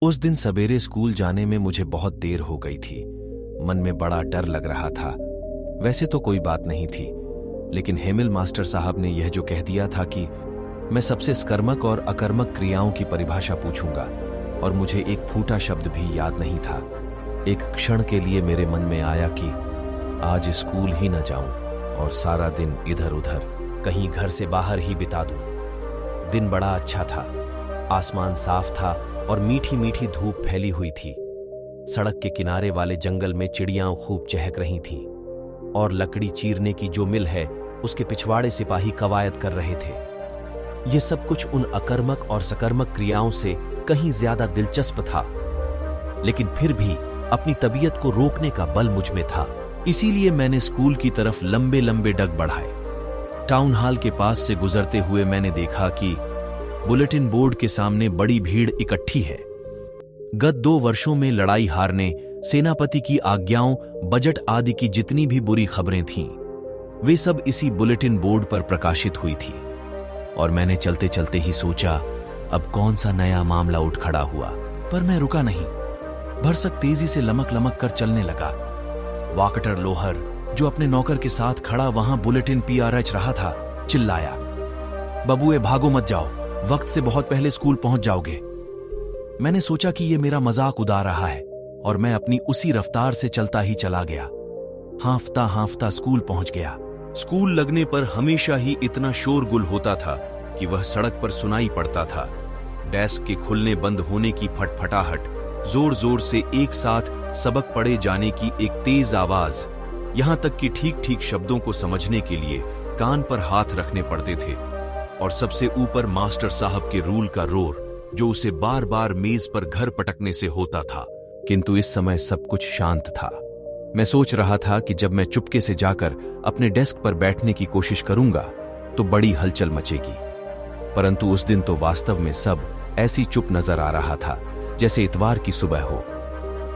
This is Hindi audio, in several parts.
उस दिन सवेरे स्कूल जाने में मुझे बहुत देर हो गई थी। मन में बड़ा डर लग रहा था। वैसे तो कोई बात नहीं थी, लेकिन हेमिल मास्टर साहब ने यह जो कह दिया था कि मैं सबसे स्कर्मक और अकर्मक क्रियाओं की परिभाषा पूछूंगा, और मुझे एक फूटा शब्द भी याद नहीं था। एक क्षण के लिए मेरे मन में आया कि आज स्कूल ही न जाऊं और सारा दिन इधर उधर कहीं घर से बाहर ही बिता दूं। दिन बड़ा अच्छा था, आसमान साफ था और मीठी मीठी धूप फैली हुई थी। सड़क के किनारे वाले जंगल में चिड़ियां खूब चहक रही थीं, और लकड़ी चीरने की जो मिल है उसके पिछवाड़े सिपाही कवायद कर रहे थे। यह सब कुछ उन अकर्मक और सकर्मक क्रियाओं से कहीं ज्यादा दिलचस्प था, लेकिन फिर भी अपनी तबीयत को रोकने का बल मुझ में था। इसीलिए मैंने स्कूल की तरफ लंबे लंबे डग बढ़ाए। टाउन हॉल के पास से गुजरते हुए मैंने देखा कि बुलेटिन बोर्ड के सामने बड़ी भीड़ इकट्ठी है। गत 2 वर्षों में लड़ाई हारने, सेनापति की आज्ञाओं, बजट आदि की जितनी भी बुरी खबरें थीं, वे सब इसी बुलेटिन बोर्ड पर प्रकाशित हुई थी। और मैंने चलते चलते ही सोचा, अब कौन सा नया मामला उठ खड़ा हुआ। पर मैं रुका नहीं, भरसक तेजी से लमक लमक कर चलने लगा। वाकटर लोहर, जो अपने नौकर के साथ खड़ा वहां बुलेटिन पीआरएच रहा था, चिल्लाया, बबुए भागो मत जाओ, वक्त से बहुत पहले स्कूल पहुंच जाओगे। मैंने सोचा कि यह मेरा मजाक उड़ा रहा है, और मैं अपनी उसी रफ्तार से चलता ही चला गया। हांफता हांफता स्कूल पहुंच गया। स्कूल लगने पर हमेशा ही इतना शोरगुल होता था कि वह सड़क पर सुनाई पड़ता था। डेस्क के खुलने बंद होने की फटफटाहट, जोर जोर से एक साथ सबक पढ़े जाने की एक तेज आवाज, यहां तक कि ठीक ठीक शब्दों को समझने के लिए कान पर हाथ रखने पड़ते थे। और सबसे ऊपर मास्टर साहब के रूल का रोर, जो उसे बार बार मेज पर घर पटकने से होता था। किंतु इस समय सब कुछ शांत था। मैं सोच रहा था कि जब मैं चुपके से जाकर अपने डेस्क पर बैठने की कोशिश करूंगा तो बड़ी हलचल मचेगी। परंतु उस दिन तो वास्तव में सब ऐसी चुप नजर आ रहा था जैसे इतवार की सुबह हो।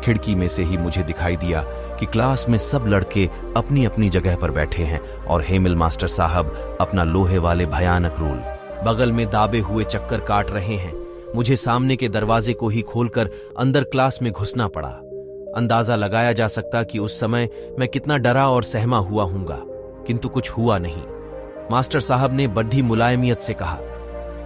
खिड़की में से ही मुझे दिखाई दिया कि क्लास में सब लड़के अपनी अपनी जगह पर बैठे हैं और हेमिल मास्टर साहब अपना लोहे वाले भयानक रूल बगल में दाबे हुए चक्कर काट रहे हैं। मुझे सामने के दरवाजे को ही खोलकर अंदर क्लास में घुसना पड़ा। अंदाजा लगाया जा सकता कि उस समय मैं कितना डरा और सहमा हुआ हूंगा, किंतु कुछ हुआ नहीं। मास्टर साहब ने बड़ी मुलायमियत से कहा,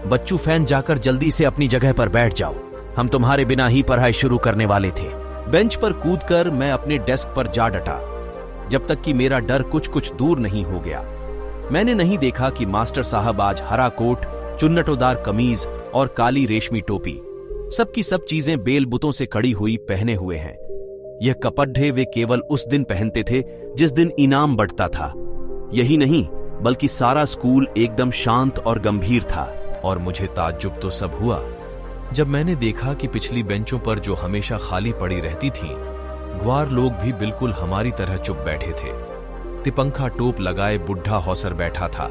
बच्चू फैन जाकर जल्दी से अपनी जगह पर बैठ जाओ, हम तुम्हारे बिना ही पढ़ाई शुरू करने वाले थे। बेंच पर कूदकर मैं अपने डेस्क पर जा डटा, जब तक कि मेरा डर कुछ कुछ दूर नहीं हो गया। मैंने नहीं देखा कि मास्टर साहब आज हरा कोट, चुन्नटोदार कमीज और काली रेशमी टोपी, सबकी सब चीजें बेलबुतों से कड़ी हुई पहने हुए हैं। यह कपड़े वे केवल उस दिन पहनते थे जिस दिन इनाम बंटता था। यही नहीं, बल्कि सारा स्कूल एकदम शांत और गंभीर था। और मुझे ताज्जुब तो सब हुआ जब मैंने देखा कि पिछली बेंचों पर जो हमेशा खाली पड़ी रहती थीं, ग्वार लोग भी बिल्कुल हमारी तरह चुप बैठे थे। तिपंखा टोप लगाए बुढ़ा हौसर बैठा था,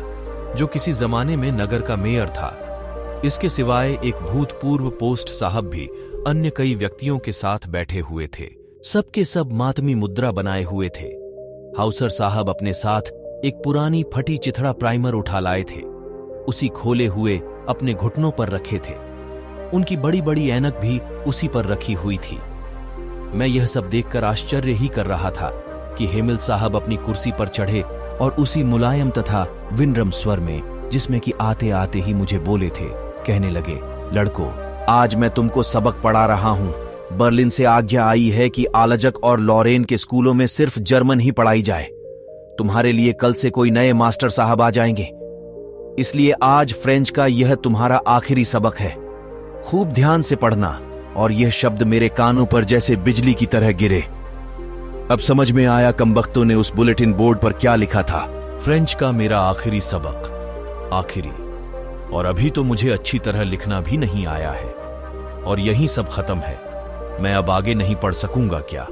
जो किसी जमाने में नगर का मेयर था। इसके सिवाय एक भूतपूर्व पोस्ट साहब भी अन्य कई व्यक्तियों के साथ बैठे हुए थे। सबके सब मातमी मुद्रा बनाए हुए थे। हाउसर साहब अपने साथ एक पुरानी फटी चिथड़ा प्राइमर उठा लाए थे, उसी खोले हुए अपने घुटनों पर रखे थे। उनकी बड़ी बड़ी ऐनक भी उसी पर रखी हुई थी। मैं यह सब देखकर आश्चर्य ही कर रहा था कि हेमिल साहब अपनी कुर्सी पर चढ़े और उसी मुलायम तथा विनम्र स्वर में, जिसमें कि आते आते ही मुझे बोले थे, कहने लगे, लड़कों, आज मैं तुमको सबक पढ़ा रहा हूं। बर्लिन से आज्ञा आई है कि आलजक और लॉरेन के स्कूलों में सिर्फ जर्मन ही पढ़ाई जाए। तुम्हारे लिए कल से कोई नए मास्टर साहब आ जाएंगे, इसलिए आज फ्रेंच का यह तुम्हारा आखिरी सबक है। खूब ध्यान से पढ़ना, और यह शब्द मेरे कानों पर जैसे बिजली की तरह गिरे। अब समझ में आया कमबख्तों ने उस बुलेटिन बोर्ड पर क्या लिखा था। फ्रेंच का मेरा आखिरी सबक, आखिरी, और अभी तो मुझे अच्छी तरह लिखना भी नहीं आया है, और यहीं सब खत्म है। मैं अब आगे नहीं पढ़ सकूंगा क्या?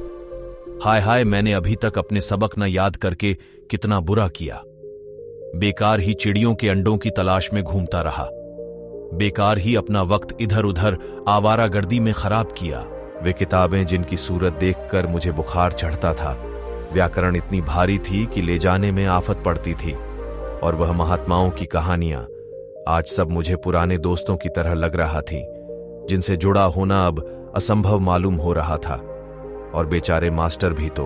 हाय हाय, मैंने अभी तक अपने सबक न याद करके कितना बुरा किया। बेकार ही चिड़ियों के अंडों की तलाश में घूमता रहा, बेकार ही अपना वक्त इधर उधर आवारागर्दी में खराब किया। वे किताबें जिनकी सूरत देखकर मुझे बुखार चढ़ता था, व्याकरण इतनी भारी थी कि ले जाने में आफत पड़ती थी, और वह महात्माओं की कहानियां आज सब मुझे पुराने दोस्तों की तरह लग रहा थी, जिनसे जुड़ा होना अब असंभव मालूम हो रहा था। और बेचारे मास्टर भी तो,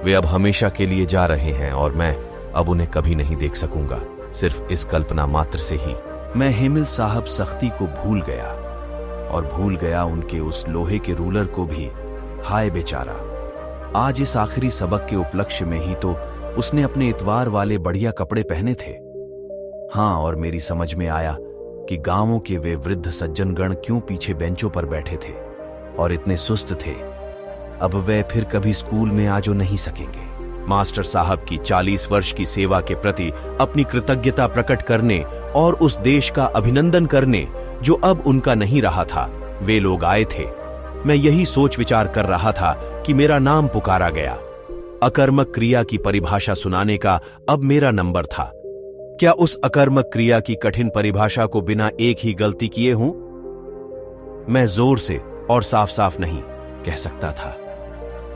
वे अब हमेशा के लिए जा रहे हैं और मैं अब उन्हें कभी नहीं देख सकूंगा। सिर्फ इस कल्पना मात्र से ही मैं हेमिल साहब सख्ती को भूल गया और भूल गया उनके उस लोहे के रूलर को भी। हाय बेचारा, आज इस आखिरी सबक के उपलक्ष्य में ही तो उसने अपने इतवार वाले बढ़िया कपड़े पहने थे। हाँ, और मेरी समझ में आया कि गांवों के वे वृद्ध सज्जनगण क्यों पीछे बेंचों पर बैठे थे और इतने सुस्त थे। अब वे फिर कभी स्कूल में आ जो नहीं सकेंगे। मास्टर साहब की 40 वर्ष की सेवा के प्रति अपनी कृतज्ञता प्रकट करने और उस देश का अभिनंदन करने जो अब उनका नहीं रहा था, वे लोग आए थे। मैं यही सोच विचार कर रहा था कि मेरा नाम पुकारा गया। अकर्मक क्रिया की परिभाषा सुनाने का अब मेरा नंबर था। क्या उस अकर्मक क्रिया की कठिन परिभाषा को बिना एक ही गलती किए हूं? मैं जोर से और साफ साफ नहीं कह सकता था,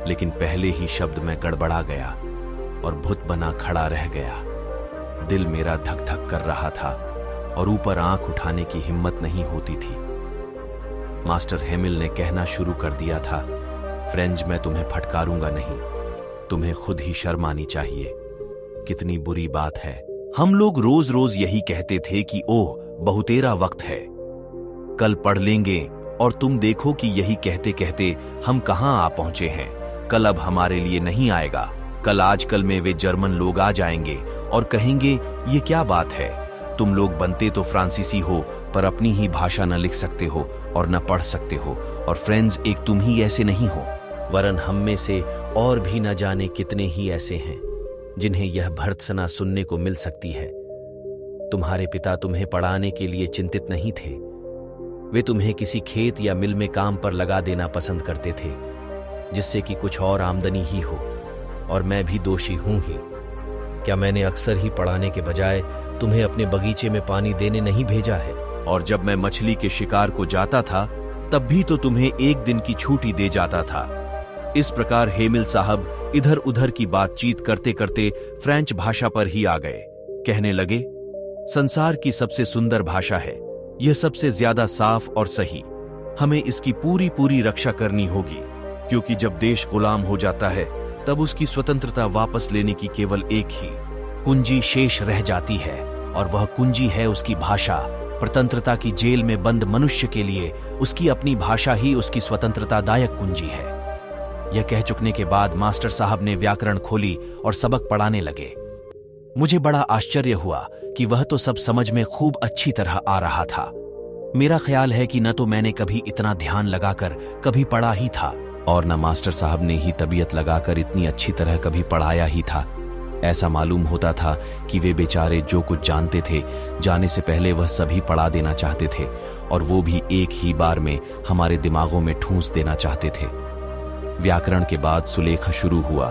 लेकिन पहले ही शब्द में गड़बड़ा गया और भूत बना खड़ा रह गया। दिल मेरा धक धक कर रहा था और ऊपर आंख उठाने की हिम्मत नहीं होती थी। मास्टर हेमिल ने कहना शुरू कर दिया था, फ्रेंच, मैं तुम्हें फटकारूंगा नहीं, तुम्हें खुद ही शर्म आनी चाहिए। कितनी बुरी बात है। हम लोग रोज रोज यही कहते थे कि ओह बहुतेरा वक्त है, कल पढ़ लेंगे, और तुम देखो कि यही कहते कहते हम कहां आ पहुंचे हैं। कल अब हमारे लिए नहीं आएगा। कल आजकल में वे जर्मन लोग आ जाएंगे और कहेंगे ये क्या बात है, तुम लोग बनते तो फ्रांसीसी हो पर अपनी ही भाषा न लिख सकते हो और न पढ़ सकते हो, और फ्रेंड्स एक तुम ही ऐसे नहीं हो, वरन हम में से और भी न जाने कितने ही ऐसे हैं जिन्हें यह भर्त्सना सुनने को मिल सकती है। तुम्हारे पिता तुम्हें पढ़ाने के लिए चिंतित नहीं थे, वे तुम्हें किसी खेत या मिल में काम पर लगा देना पसंद करते थे जिससे कि कुछ और आमदनी ही हो, और मैं भी दोषी हूं ही। क्या मैंने अक्सर ही पढ़ाने के बजाय तुम्हें अपने बगीचे में पानी देने नहीं भेजा है? और जब मैं मछली के शिकार को जाता था तब भी तो तुम्हें एक दिन की छुट्टी दे जाता था। इस प्रकार हेमिल साहब इधर उधर की बातचीत करते करते फ्रेंच भाषा पर ही आ गए। कहने लगे, संसार की सबसे सुंदर भाषा है, यह सबसे ज्यादा साफ और सही। हमें इसकी पूरी पूरी रक्षा करनी होगी, क्योंकि जब देश गुलाम हो जाता है तब उसकी स्वतंत्रता वापस लेने की केवल एक ही कुंजी शेष रह जाती है, और वह कुंजी है उसकी भाषा। स्वतंत्रता की जेल में बंद मनुष्य के लिए उसकी अपनी भाषा ही उसकी स्वतंत्रतादायक कुंजी है। यह कह चुकने के बाद मास्टर साहब ने व्याकरण खोली और सबक पढ़ाने लगे। मुझे बड़ा आश्चर्य हुआ कि वह तो सब समझ में खूब अच्छी तरह आ रहा था। मेरा ख्याल है कि न तो मैंने कभी इतना ध्यान लगाकर कभी पढ़ा ही था, और न मास्टर साहब ने ही तबीयत लगाकर इतनी अच्छी तरह कभी पढ़ाया ही था। ऐसा मालूम होता था कि वे बेचारे जो कुछ जानते थे, जाने से पहले वह सभी पढ़ा देना चाहते थे, और वो भी एक ही बार में हमारे दिमागों में ठूंस देना चाहते थे। व्याकरण के बाद सुलेखा शुरू हुआ।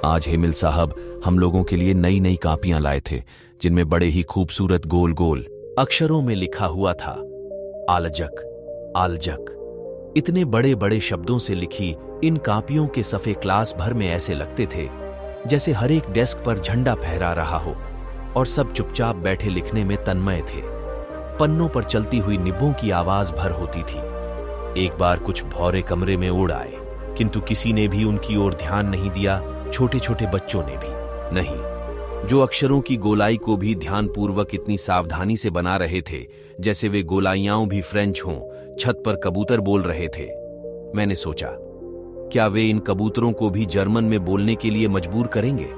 आज हेमिल साहब हम लोगों के लिए नई नई कापियां लाए थे, जिनमें बड़े ही खूबसूरत गोल गोल अक्षरों में लिखा हुआ था, आलजक, आलजक। इतने बड़े बड़े शब्दों से लिखी इन कापियों के सफ़े क्लास भर में ऐसे लगते थे जैसे हर एक डेस्क पर झंडा फहरा रहा हो, और सब चुपचाप बैठे लिखने में तन्मय थे। पन्नों पर चलती हुई निब्बों की आवाज भर होती थी। एक बार कुछ भौरे कमरे में उड़ आए, किंतु किसी ने भी उनकी ओर ध्यान नहीं दिया, छोटे छोटे बच्चों ने भी नहीं, जो अक्षरों की गोलाई को भी ध्यानपूर्वक इतनी सावधानी से बना रहे थे जैसे वे गोलाइयां भी फ्रेंच हों। छत पर कबूतर बोल रहे थे। मैंने सोचा, क्या वे इन कबूतरों को भी जर्मन में बोलने के लिए मजबूर करेंगे?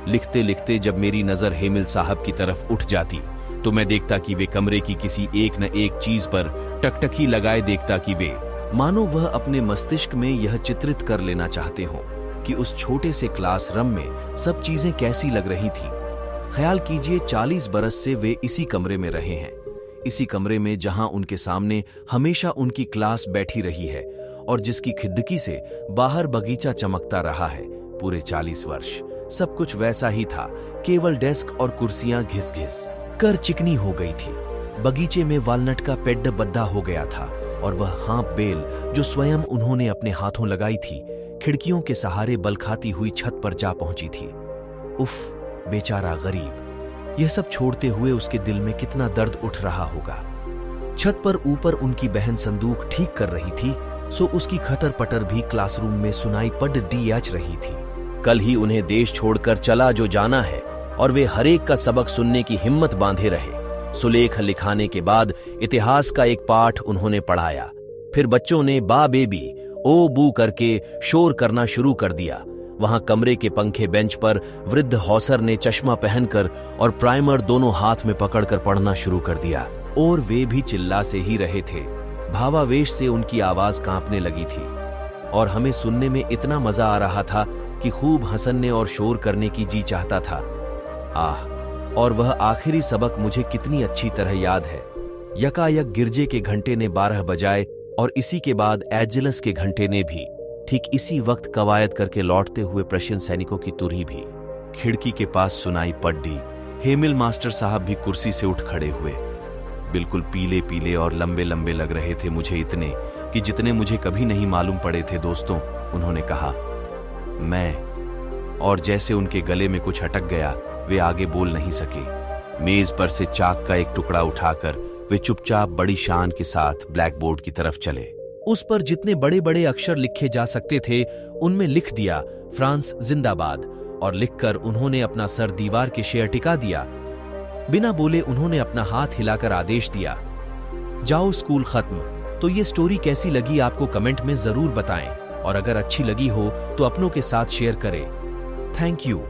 लिखते लिखते जब मेरी नजर हेमिल साहब की तरफ उठ जाती तो मैं देखता कि वे कमरे की किसी एक न एक चीज पर टकटकी लगाए देखता कि वे मानो वह अपने मस्तिष्क में यह चित्रित कर लेना चाहते हों कि उस छोटे से क्लास रूम में सब चीजें कैसी लग रही थी। ख्याल कीजिए 40 बरस से वे इसी कमरे में रहे हैं, इसी कमरे में जहां उनके सामने हमेशा उनकी क्लास बैठी रही है और जिसकी खिड़की से बाहर बगीचा चमकता रहा है। पूरे 40 वर्ष सब कुछ वैसा ही था, केवल डेस्क और कुर्सियां घिस घिस कर चिकनी हो गई थी। बगीचे में वालनट का पेड़ बद्दा हो गया था, और वह हाँप बेल जो स्वयं उन्होंने अपने हाथों लगाई थी, खिड़कियों के सहारे बल खाती हुई छत पर जा पहुंची थी। उफ, बेचारा गरीब। यह सब छोड़ते हुए उसके दिल में कितना दर्द उठ रहा होगा। छत पर ऊपर उनकी बहन संदूक ठीक कर रही थी सो उसकी खतर पटर भी क्लासरूम में सुनाई पड़ डीएच रही थी। कल ही उन्हें देश छोड़कर चला जो जाना है और वे हरेक का सबक सुनने की हिम्मत बांधे रहे। सुलेख लिखाने के बाद इतिहास का एक पाठ उन्होंने पढ़ाया। फिर बच्चों ने बा बेबी ओ बू करके शोर करना शुरू कर दिया। वहां कमरे के पंखे बेंच पर वृद्ध हौसर ने चश्मा पहनकर और प्राइमर दोनों हाथ में पकड़कर पढ़ना शुरू कर दिया और वे भी चिल्ला से ही रहे थे। भावावेश से उनकी आवाज कांपने लगी थी और हमें सुनने में इतना मजा आ रहा था कि खूब हंसने और शोर करने की जी चाहता था। और वह आखिरी सबक मुझे कितनी अच्छी तरह याद है। यकायक गिरजे के घंटे ने 12 बजाए और इसी के बाद एजिलस के घंटे ने भी। ठीक इसी वक्त कवायद करके लौटते हुए प्रशियन सैनिकों की तुरही भी खिड़की के पास सुनाई पड़ी। हेमिल मास्टर साहब भी कुर्सी से उठ खड़े हुए। बिल्कुल पीले पीले और लंबे लंबे लग रहे थे मुझे, इतने कि जितने मुझे कभी नहीं मालूम पड़े थे दोस्तों। उन्होंने कहा मैं, और जैसे उनके गले में कुछ अटक गया, वे आगे बोल नहीं सके। मेज पर से चाक का एक टुकड़ा उठाकर वे चुपचाप बड़ी शान के साथ ब्लैक बोर्ड की तरफ चले। उस पर जितने बड़े बड़े अक्षर लिखे जा सकते थे उनमें लिख दिया फ्रांस जिंदाबाद, और लिखकर उन्होंने अपना सर दीवार के शेयर टिका दिया। बिना बोले उन्होंने अपना हाथ हिलाकर आदेश दिया, जाओ स्कूल खत्म। तो ये स्टोरी कैसी लगी आपको कमेंट में जरूर बताएं, और अगर अच्छी लगी हो तो अपनों के साथ शेयर करें। Thank you.